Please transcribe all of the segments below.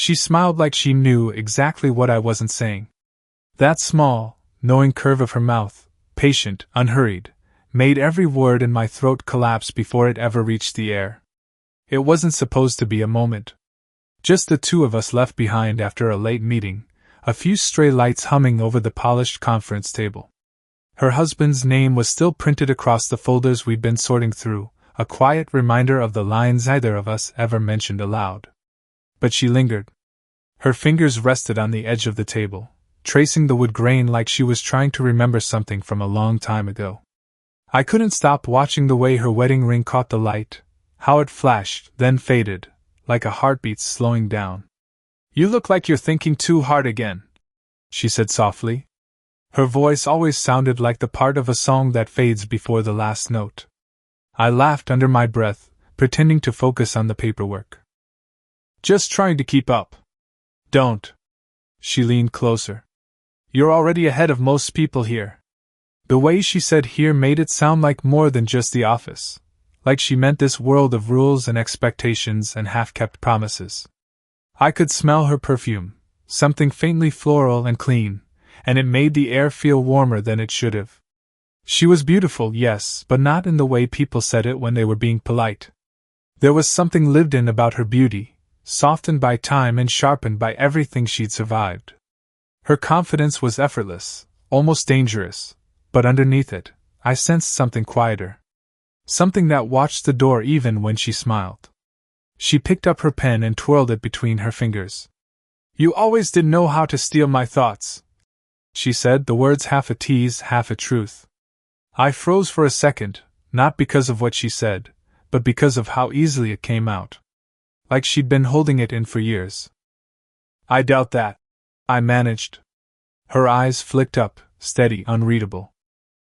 She smiled like she knew exactly what I wasn't saying. That small, knowing curve of her mouth, patient, unhurried, made every word in my throat collapse before it ever reached the air. It wasn't supposed to be a moment. Just the two of us left behind after a late meeting, a few stray lights humming over the polished conference table. Her husband's name was still printed across the folders we'd been sorting through, a quiet reminder of the lines either of us ever mentioned aloud. But she lingered. Her fingers rested on the edge of the table, tracing the wood grain like she was trying to remember something from a long time ago. I couldn't stop watching the way her wedding ring caught the light, how it flashed, then faded, like a heartbeat slowing down. "You look like you're thinking too hard again," she said softly. Her voice always sounded like the part of a song that fades before the last note. I laughed under my breath, pretending to focus on the paperwork. "Just trying to keep up." "Don't." She leaned closer. "You're already ahead of most people here." The way she said "here" made it sound like more than just the office, like she meant this world of rules and expectations and half-kept promises. I could smell her perfume, something faintly floral and clean, and it made the air feel warmer than it should have. She was beautiful, yes, but not in the way people said it when they were being polite. There was something lived in about her beauty, softened by time and sharpened by everything she'd survived. Her confidence was effortless, almost dangerous, but underneath it, I sensed something quieter. Something that watched the door even when she smiled. She picked up her pen and twirled it between her fingers. "You always did know how to steal my thoughts," she said, the words half a tease, half a truth. I froze for a second, not because of what she said, but because of how easily it came out. Like she'd been holding it in for years. "I doubt that," I managed. Her eyes flicked up, steady, unreadable.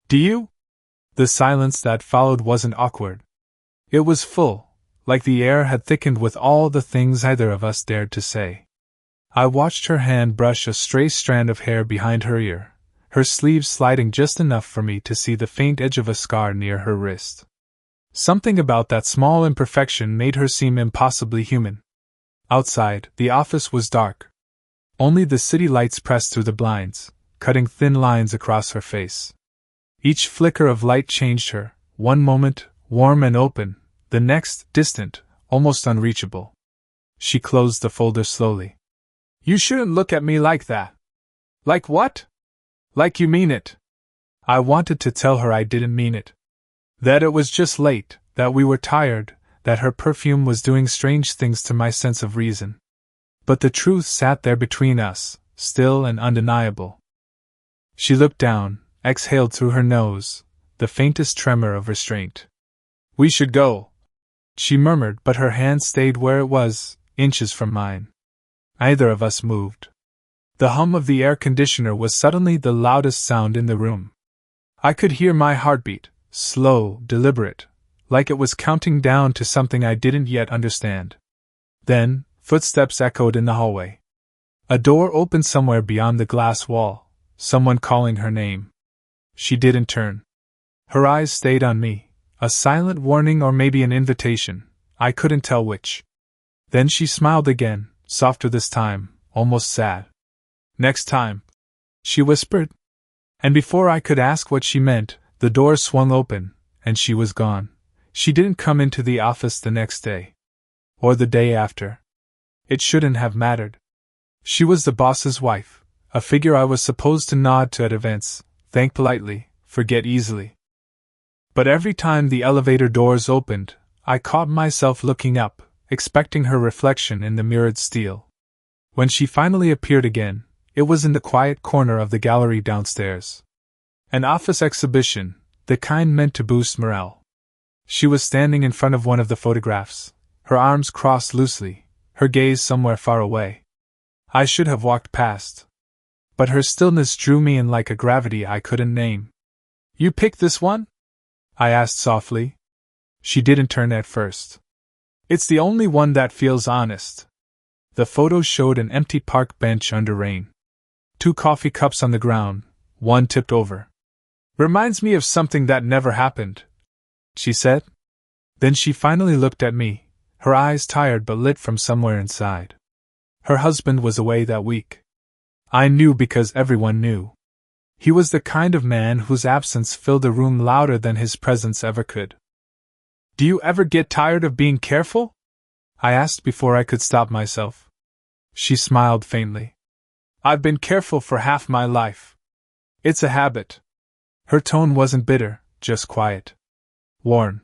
"Do you?" The silence that followed wasn't awkward. It was full, like the air had thickened with all the things either of us dared to say. I watched her hand brush a stray strand of hair behind her ear, her sleeve sliding just enough for me to see the faint edge of a scar near her wrist. Something about that small imperfection made her seem impossibly human. Outside, the office was dark. Only the city lights pressed through the blinds, cutting thin lines across her face. Each flicker of light changed her, one moment warm and open, the next distant, almost unreachable. She closed the folder slowly. "You shouldn't look at me like that." "Like what?" "Like you mean it." I wanted to tell her I didn't mean it. That it was just late, that we were tired, that her perfume was doing strange things to my sense of reason. But the truth sat there between us, still and undeniable. She looked down, exhaled through her nose, the faintest tremor of restraint. "We should go," she murmured, but her hand stayed where it was, inches from mine. Neither of us moved. The hum of the air conditioner was suddenly the loudest sound in the room. I could hear my heartbeat, slow, deliberate, like it was counting down to something I didn't yet understand. Then, footsteps echoed in the hallway. A door opened somewhere beyond the glass wall, someone calling her name. She didn't turn. Her eyes stayed on me, a silent warning or maybe an invitation, I couldn't tell which. Then she smiled again, softer this time, almost sad. "Next time," she whispered. And before I could ask what she meant, the door swung open, and she was gone. She didn't come into the office the next day. Or the day after. It shouldn't have mattered. She was the boss's wife, a figure I was supposed to nod to at events, thank politely, forget easily. But every time the elevator doors opened, I caught myself looking up, expecting her reflection in the mirrored steel. When she finally appeared again, it was in the quiet corner of the gallery downstairs. An office exhibition, the kind meant to boost morale. She was standing in front of one of the photographs, her arms crossed loosely, her gaze somewhere far away. I should have walked past. But her stillness drew me in like a gravity I couldn't name. "You picked this one?" I asked softly. She didn't turn at first. "It's the only one that feels honest." The photo showed an empty park bench under rain. 2 coffee cups on the ground, one tipped over. "Reminds me of something that never happened," she said. Then she finally looked at me, her eyes tired but lit from somewhere inside. Her husband was away that week. I knew because everyone knew. He was the kind of man whose absence filled a room louder than his presence ever could. Do you ever get tired of being careful? I asked before I could stop myself. She smiled faintly. I've been careful for half my life. It's a habit. Her tone wasn't bitter, just quiet. Worn.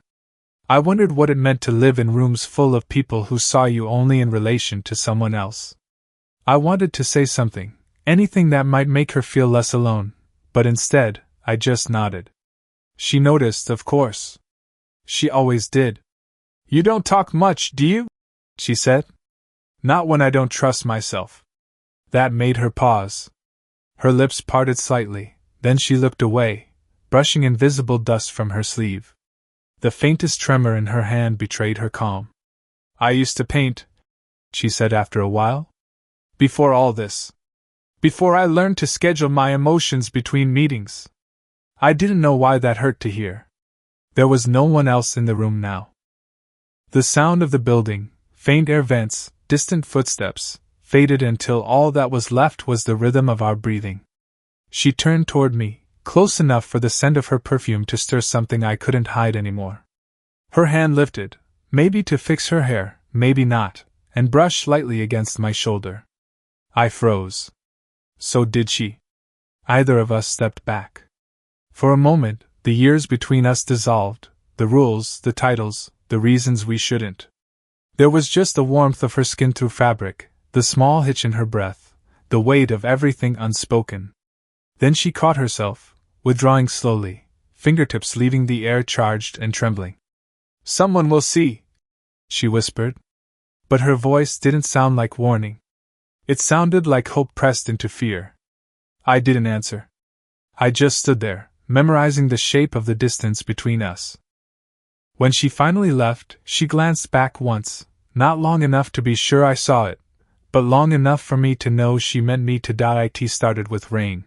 I wondered what it meant to live in rooms full of people who saw you only in relation to someone else. I wanted to say something, anything that might make her feel less alone, but instead, I just nodded. She noticed, of course. She always did. You don't talk much, do you? She said. Not when I don't trust myself. That made her pause. Her lips parted slightly, then she looked away, brushing invisible dust from her sleeve. The faintest tremor in her hand betrayed her calm. I used to paint, she said after a while. Before all this. Before I learned to schedule my emotions between meetings. I didn't know why that hurt to hear. There was no one else in the room now. The sound of the building, faint air vents, distant footsteps, faded until all that was left was the rhythm of our breathing. She turned toward me, close enough for the scent of her perfume to stir something I couldn't hide anymore. Her hand lifted, maybe to fix her hair, maybe not, and brushed lightly against my shoulder. I froze. So did she. Either of us stepped back. For a moment, the years between us dissolved, the rules, the titles, the reasons we shouldn't. There was just the warmth of her skin through fabric, the small hitch in her breath, the weight of everything unspoken. Then she caught herself, withdrawing slowly, fingertips leaving the air charged and trembling. Someone will see, she whispered. But her voice didn't sound like warning. It sounded like hope pressed into fear. I didn't answer. I just stood there, memorizing the shape of the distance between us. When she finally left, she glanced back once, not long enough to be sure I saw it, but long enough for me to know she meant me to die. It started with rain.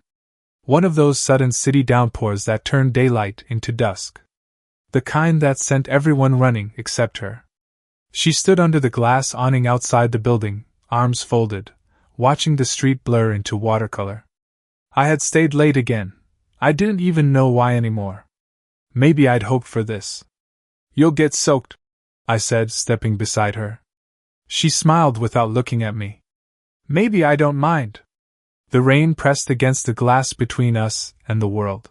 One of those sudden city downpours that turned daylight into dusk. The kind that sent everyone running except her. She stood under the glass awning outside the building, arms folded, watching the street blur into watercolor. I had stayed late again. I didn't even know why anymore. Maybe I'd hoped for this. You'll get soaked, I said, stepping beside her. She smiled without looking at me. Maybe I don't mind. The rain pressed against the glass between us and the world.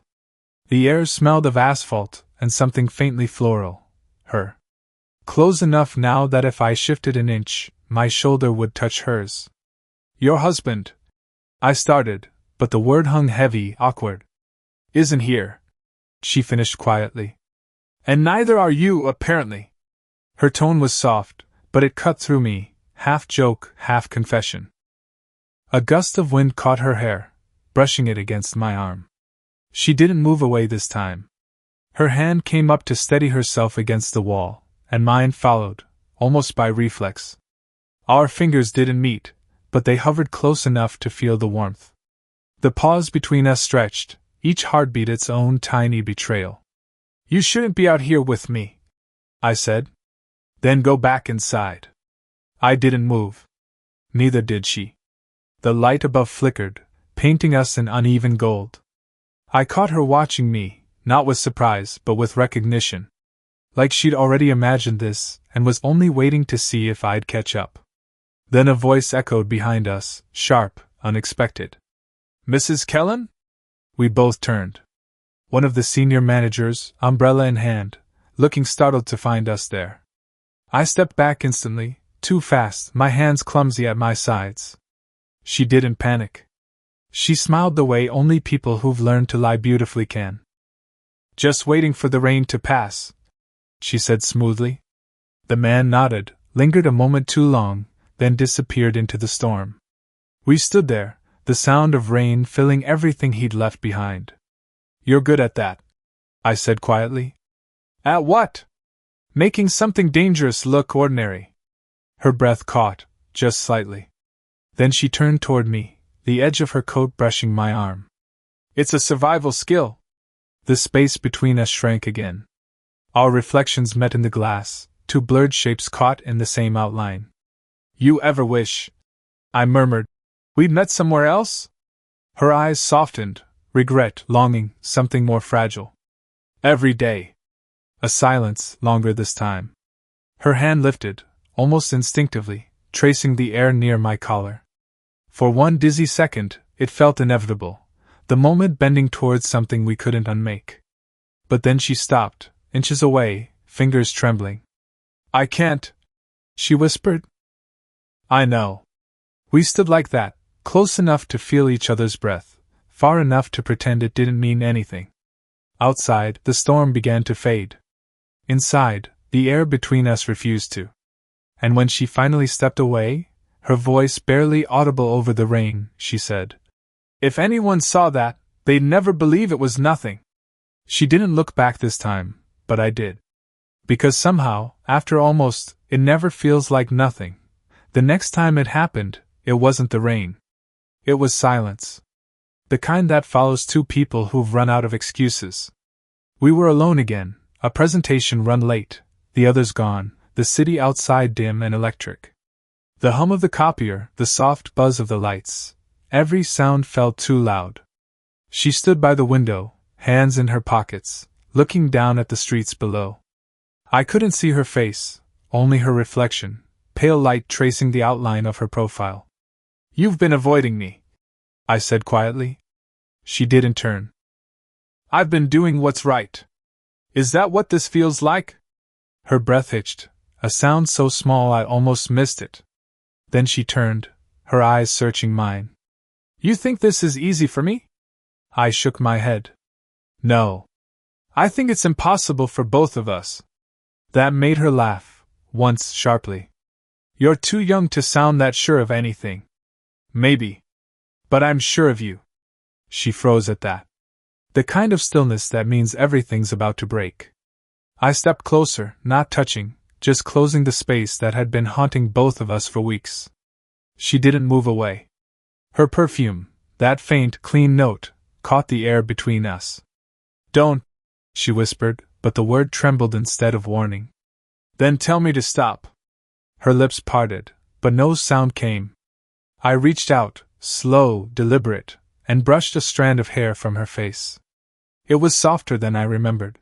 The air smelled of asphalt and something faintly floral. Her. Close enough now that if I shifted an inch, my shoulder would touch hers. Your husband, I started, but the word hung heavy, awkward. Isn't here, she finished quietly. And neither are you, apparently. Her tone was soft, but it cut through me, half joke, half confession. A gust of wind caught her hair, brushing it against my arm. She didn't move away this time. Her hand came up to steady herself against the wall, and mine followed, almost by reflex. Our fingers didn't meet, but they hovered close enough to feel the warmth. The pause between us stretched, each heartbeat its own tiny betrayal. You shouldn't be out here with me, I said. Then go back inside. I didn't move. Neither did she. The light above flickered, painting us in uneven gold. I caught her watching me, not with surprise but with recognition. Like she'd already imagined this, and was only waiting to see if I'd catch up. Then a voice echoed behind us, sharp, unexpected. Mrs. Kellen? We both turned. One of the senior managers, umbrella in hand, looking startled to find us there. I stepped back instantly, too fast, my hands clumsy at my sides. She didn't panic. She smiled the way only people who've learned to lie beautifully can. Just waiting for the rain to pass, she said smoothly. The man nodded, lingered a moment too long, then disappeared into the storm. We stood there, the sound of rain filling everything he'd left behind. You're good at that, I said quietly. At what? Making something dangerous look ordinary. Her breath caught, just slightly. Then she turned toward me, the edge of her coat brushing my arm. It's a survival skill. The space between us shrank again. Our reflections met in the glass, two blurred shapes caught in the same outline. You ever wish, I murmured. We'd met somewhere else? Her eyes softened, regret, longing, something more fragile. Every day. A silence, longer this time. Her hand lifted, almost instinctively, tracing the air near my collar. For one dizzy second, it felt inevitable, the moment bending towards something we couldn't unmake. But then she stopped, inches away, fingers trembling. I can't, she whispered. I know. We stood like that, close enough to feel each other's breath, far enough to pretend it didn't mean anything. Outside, the storm began to fade. Inside, the air between us refused to. And when she finally stepped away, her voice barely audible over the rain, she said, "If anyone saw that, they'd never believe it was nothing." She didn't look back this time, but I did. Because somehow, after almost, it never feels like nothing. The next time it happened, it wasn't the rain. It was silence. The kind that follows two people who've run out of excuses. We were alone again, a presentation run late, the others gone, the city outside dim and electric. The hum of the copier, the soft buzz of the lights, every sound felt too loud. She stood by the window, hands in her pockets, looking down at the streets below. I couldn't see her face, only her reflection, pale light tracing the outline of her profile. "You've been avoiding me," I said quietly. She didn't turn. "I've been doing what's right. Is that what this feels like?" Her breath hitched, a sound so small I almost missed it. Then she turned, her eyes searching mine. "You think this is easy for me?" I shook my head. "No. I think it's impossible for both of us." That made her laugh, once sharply. "You're too young to sound that sure of anything." "Maybe. But I'm sure of you." She froze at that. The kind of stillness that means everything's about to break. I stepped closer, not touching, just closing the space that had been haunting both of us for weeks. She didn't move away. Her perfume, that faint, clean note, caught the air between us. "Don't," she whispered, but the word trembled instead of warning. "Then tell me to stop." Her lips parted, but no sound came. I reached out, slow, deliberate, and brushed a strand of hair from her face. It was softer than I remembered.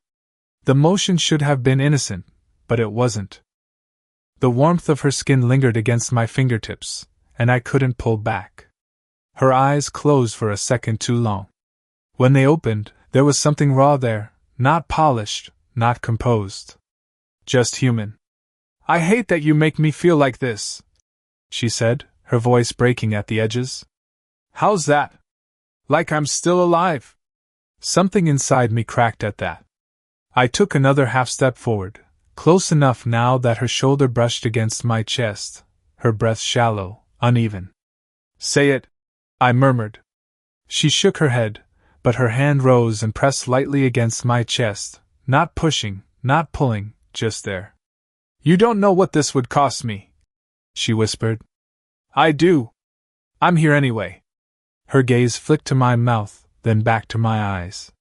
The motion should have been innocent, but it wasn't. The warmth of her skin lingered against my fingertips, and I couldn't pull back. Her eyes closed for a second too long. When they opened, there was something raw there, not polished, not composed. Just human. "I hate that you make me feel like this," she said, her voice breaking at the edges. "How's that? Like I'm still alive?" Something inside me cracked at that. I took another half step forward, close enough now that her shoulder brushed against my chest, her breath shallow, uneven. "Say it," I murmured. She shook her head, but her hand rose and pressed lightly against my chest, not pushing, not pulling, just there. "You don't know what this would cost me," she whispered. "I do. I'm here anyway." Her gaze flicked to my mouth, then back to my eyes.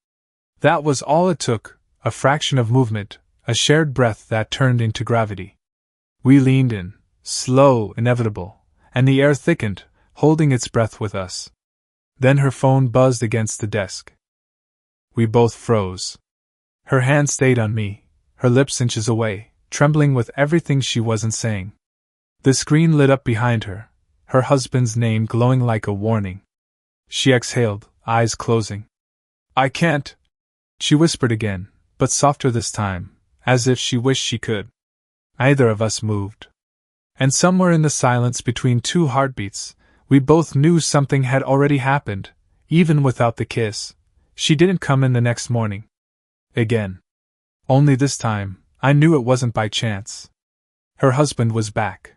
That was all it took, a fraction of movement, a shared breath that turned into gravity. We leaned in, slow, inevitable, and the air thickened, holding its breath with us. Then her phone buzzed against the desk. We both froze. Her hand stayed on me, her lips inches away, trembling with everything she wasn't saying. The screen lit up behind her, her husband's name glowing like a warning. She exhaled, eyes closing. "I can't," she whispered again, but softer this time, as if she wished she could. Neither of us moved. And somewhere in the silence between two heartbeats, we both knew something had already happened, even without the kiss. She didn't come in the next morning. Again. Only this time, I knew it wasn't by chance. Her husband was back.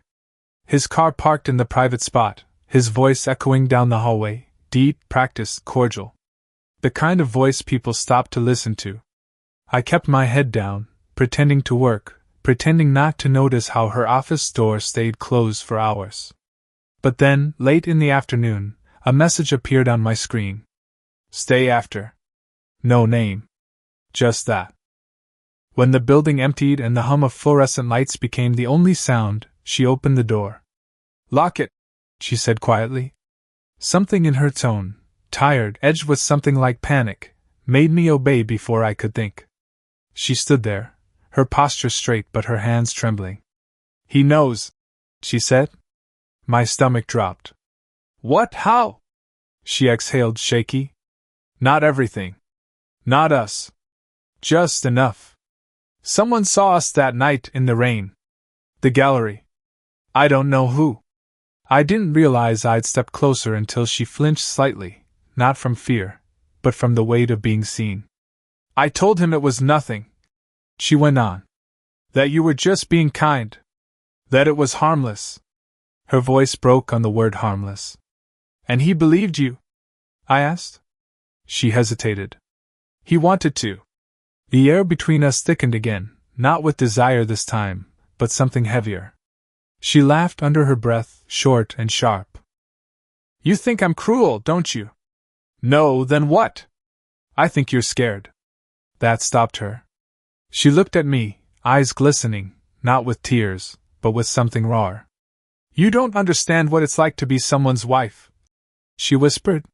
His car parked in the private spot, his voice echoing down the hallway, deep, practiced, cordial. The kind of voice people stop to listen to. I kept my head down, pretending to work, pretending not to notice how her office door stayed closed for hours. But then, late in the afternoon, a message appeared on my screen. "Stay after." No name. Just that. When the building emptied and the hum of fluorescent lights became the only sound, she opened the door. "Lock it," she said quietly. Something in her tone, tired, edged with something like panic, made me obey before I could think. She stood there, her posture straight but her hands trembling. He knows, she said. My stomach dropped. What? How? She exhaled, shaky. Not everything. Not us. Just enough. Someone saw us that night in the rain. The gallery. I don't know who. I didn't realize I'd stepped closer until she flinched slightly, not from fear, but from the weight of being seen. I told him it was nothing, she went on. That you were just being kind. That it was harmless. Her voice broke on the word harmless. And he believed you? I asked. She hesitated. He wanted to. The air between us thickened again, not with desire this time, but something heavier. She laughed under her breath, short and sharp. You think I'm cruel, don't you? No, then what? I think you're scared. That stopped her. She looked at me, eyes glistening, not with tears, but with something raw. You don't understand what it's like to be someone's wife, she whispered.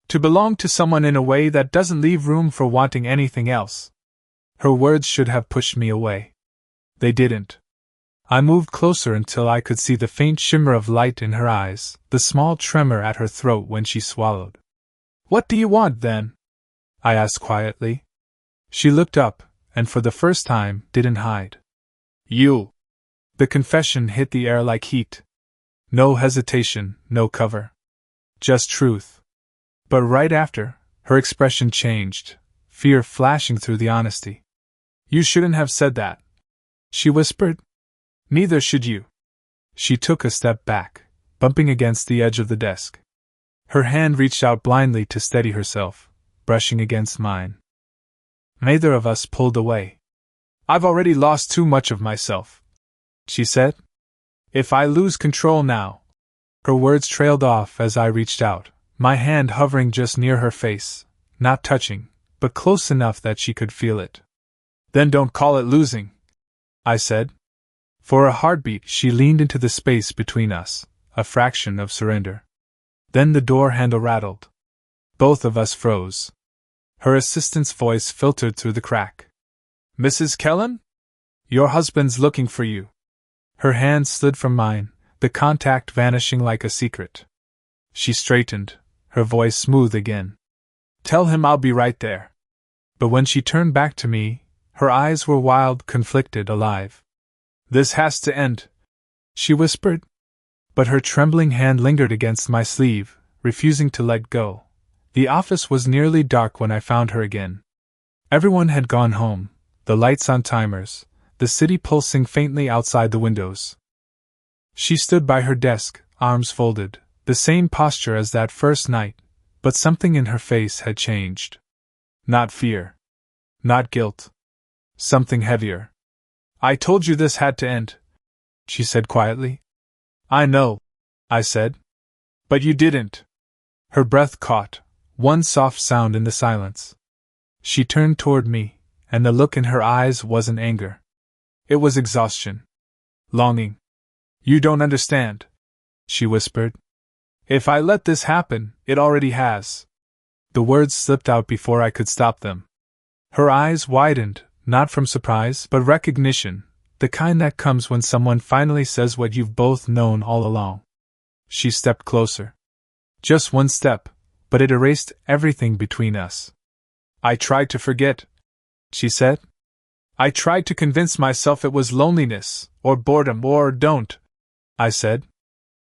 To belong to someone in a way that doesn't leave room for wanting anything else. Her words should have pushed me away. They didn't. I moved closer until I could see the faint shimmer of light in her eyes, the small tremor at her throat when she swallowed. What do you want, then? I asked quietly. She looked up, and for the first time, didn't hide. You. The confession hit the air like heat. No hesitation, no cover. Just truth. But right after, her expression changed, fear flashing through the honesty. You shouldn't have said that, she whispered. Neither should you. She took a step back, bumping against the edge of the desk. Her hand reached out blindly to steady herself, brushing against mine. Neither of us pulled away. I've already lost too much of myself, she said. If I lose control now. Her words trailed off as I reached out, my hand hovering just near her face, not touching, but close enough that she could feel it. Then don't call it losing, I said. For a heartbeat, she leaned into the space between us, a fraction of surrender. Then the door handle rattled. Both of us froze. Her assistant's voice filtered through the crack. Mrs. Kellen? Your husband's looking for you. Her hand slid from mine, the contact vanishing like a secret. She straightened, her voice smooth again. Tell him I'll be right there. But when she turned back to me, her eyes were wild, conflicted, alive. This has to end, she whispered. But her trembling hand lingered against my sleeve, refusing to let go. The office was nearly dark when I found her again. Everyone had gone home, the lights on timers, the city pulsing faintly outside the windows. She stood by her desk, arms folded, the same posture as that first night, but something in her face had changed. Not fear. Not guilt. Something heavier. I told you this had to end, she said quietly. I know, I said. But you didn't. Her breath caught, one soft sound in the silence. She turned toward me, and the look in her eyes wasn't anger. It was exhaustion. Longing. You don't understand, she whispered. If I let this happen, it already has. The words slipped out before I could stop them. Her eyes widened, not from surprise, but recognition, the kind that comes when someone finally says what you've both known all along. She stepped closer. Just one step, but it erased everything between us. I tried to forget, she said. I tried to convince myself it was loneliness, or boredom, or don't, I said.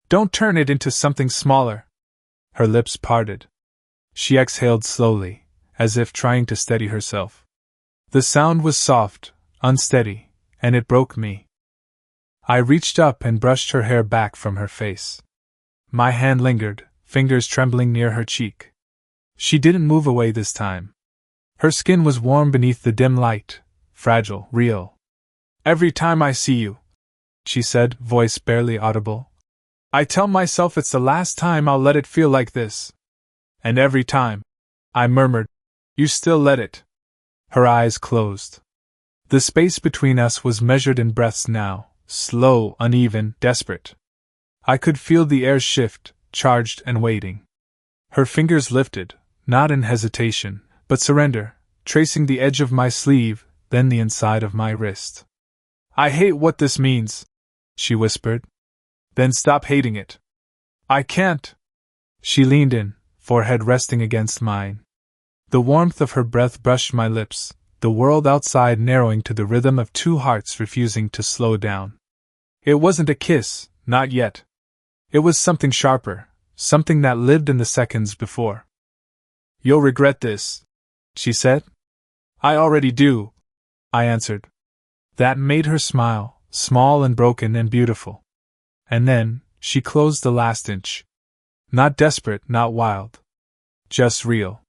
Don't turn it into something smaller. Her lips parted. She exhaled slowly, as if trying to steady herself. The sound was soft, unsteady, and it broke me. I reached up and brushed her hair back from her face. My hand lingered, fingers trembling near her cheek. She didn't move away this time. Her skin was warm beneath the dim light, fragile, real. Every time I see you, she said, voice barely audible, I tell myself it's the last time I'll let it feel like this. And every time, I murmured, you still let it. Her eyes closed. The space between us was measured in breaths now, slow, uneven, desperate. I could feel the air shift, charged and waiting. Her fingers lifted, not in hesitation, but surrender, tracing the edge of my sleeve, then the inside of my wrist. I hate what this means, she whispered. Then stop hating it. I can't. She leaned in, forehead resting against mine. The warmth of her breath brushed my lips, the world outside narrowing to the rhythm of two hearts refusing to slow down. It wasn't a kiss, not yet. It was something sharper, something that lived in the seconds before. You'll regret this, she said. I already do, I answered. That made her smile, small and broken and beautiful. And then, she closed the last inch. Not desperate, not wild. Just real.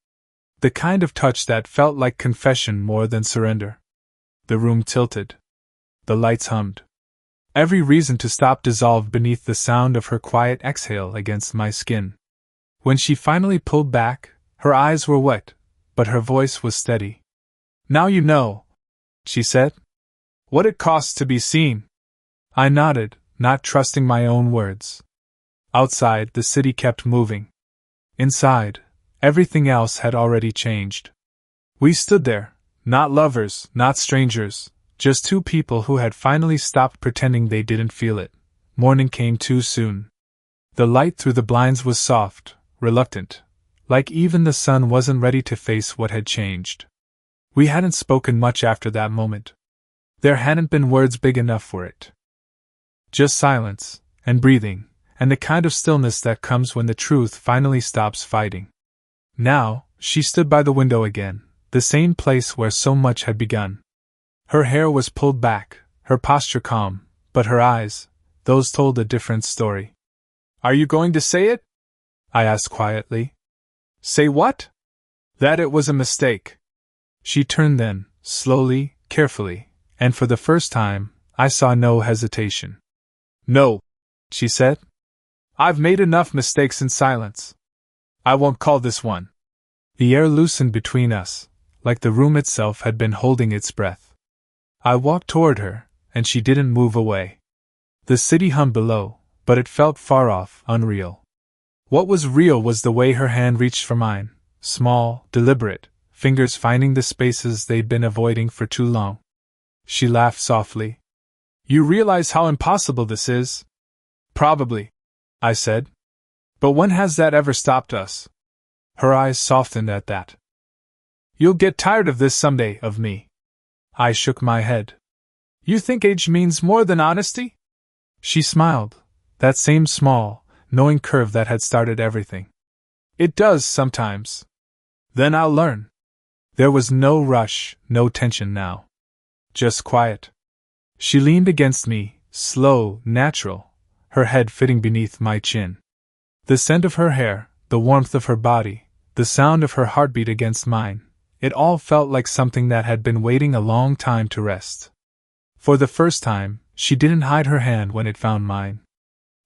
The kind of touch that felt like confession more than surrender. The room tilted. The lights hummed. Every reason to stop dissolved beneath the sound of her quiet exhale against my skin. When she finally pulled back, her eyes were wet, but her voice was steady. Now you know, she said. What it costs to be seen. I nodded, not trusting my own words. Outside, the city kept moving. Inside, everything else had already changed. We stood there, not lovers, not strangers, just two people who had finally stopped pretending they didn't feel it. Morning came too soon. The light through the blinds was soft, reluctant, like even the sun wasn't ready to face what had changed. We hadn't spoken much after that moment. There hadn't been words big enough for it. Just silence, and breathing, and the kind of stillness that comes when the truth finally stops fighting. Now, she stood by the window again, the same place where so much had begun. Her hair was pulled back, her posture calm, but her eyes, those told a different story. Are you going to say it? I asked quietly. Say what? That it was a mistake. She turned then, slowly, carefully, and for the first time, I saw no hesitation. No, she said. I've made enough mistakes in silence. I won't call this one. The air loosened between us, like the room itself had been holding its breath. I walked toward her, and she didn't move away. The city hummed below, but it felt far off, unreal. What was real was the way her hand reached for mine, small, deliberate, fingers finding the spaces they'd been avoiding for too long. She laughed softly. You realize how impossible this is? Probably, I said. But when has that ever stopped us? Her eyes softened at that. You'll get tired of this someday, of me. I shook my head. You think age means more than honesty? She smiled, that same small, knowing curve that had started everything. It does sometimes. Then I'll learn. There was no rush, no tension now. Just quiet. She leaned against me, slow, natural, her head fitting beneath my chin. The scent of her hair, the warmth of her body, the sound of her heartbeat against mine, it all felt like something that had been waiting a long time to rest. For the first time, she didn't hide her hand when it found mine.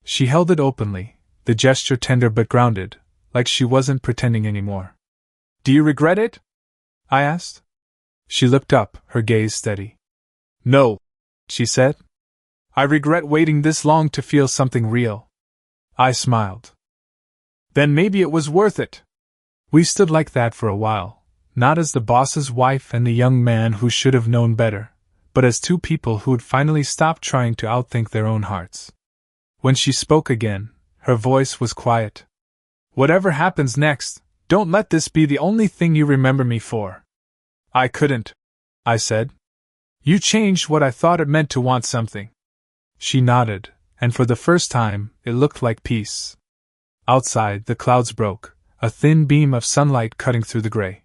She held it openly, the gesture tender but grounded, like she wasn't pretending anymore. Do you regret it? I asked. She looked up, her gaze steady. No, she said. I regret waiting this long to feel something real. I smiled. Then maybe it was worth it. We stood like that for a while, not as the boss's wife and the young man who should have known better, but as two people who'd finally stopped trying to outthink their own hearts. When she spoke again, her voice was quiet. Whatever happens next, don't let this be the only thing you remember me for. I couldn't, I said. You changed what I thought it meant to want something. She nodded, and for the first time, it looked like peace. Outside, the clouds broke, a thin beam of sunlight cutting through the gray.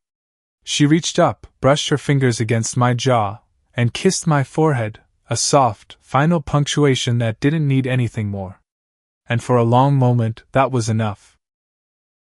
She reached up, brushed her fingers against my jaw, and kissed my forehead, a soft, final punctuation that didn't need anything more. And for a long moment, that was enough.